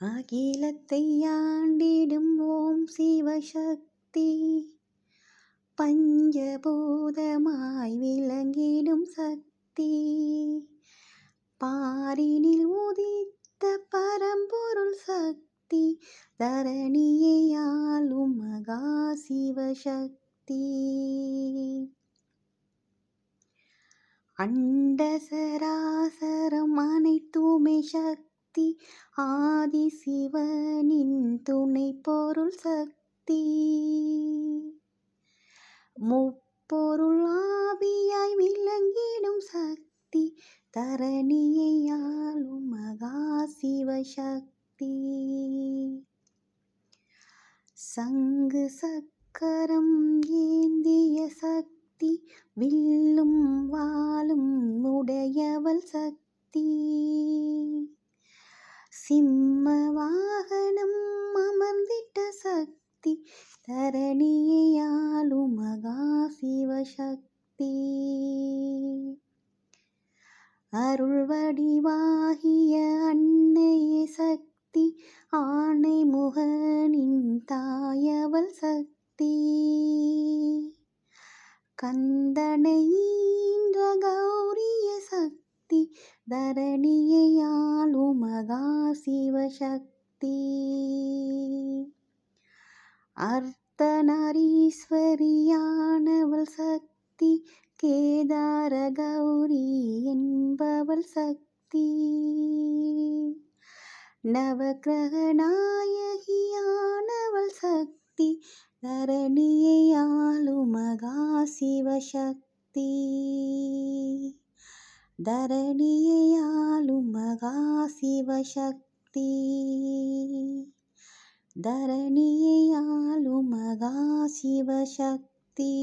அகிலத்தை ஆண்டிடும் ஓம் சிவசக்தி, பஞ்சபூதமாய் விளங்கிடும் சக்தி, பாரினில் உதித்த பரம்பொருள் சக்தி, தரணியை ஆளும் மகா சிவசக்தி. அண்டசராசரம் அனைத்துமே சக்தி, ஆதி சிவனின் துணை பொருள் சக்தி, முப்பொருள் ஆவியாய் விளங்கிடும் சக்தி, தரணியை ஆளும் மகா சிவசக்தி. சங்கு சக்கரம் ஏந்திய சக்தி, வில்லும் வாளும் உடையவள் சக்தி, சிம்ம வாகனம் அமர்ந்திட்ட சக்தி, தரணியை ஆளும் மகா சிவசக்தி. அருள் வடிவாகிய அன்னையே சக்தி, ஆணை முகனின் தாயவள் சக்தி, கந்தனை ஈன்ற கௌரிய சக்தி, தரணியை ஆளும் மகா சிவசக்தி. அர்த்தநாரீஸ்வரியானவள் சக்தி, கேதார கௌரி என்பவள் சக்தி, நவக்கிரக நாயகியானவள் சக்தி, தரணியை ஆளும் மகா சிவசக்தி, தரணியை ஆளும் மகா சிவசக்தி, தரணியை ஆளும் மகா சிவசக்தி.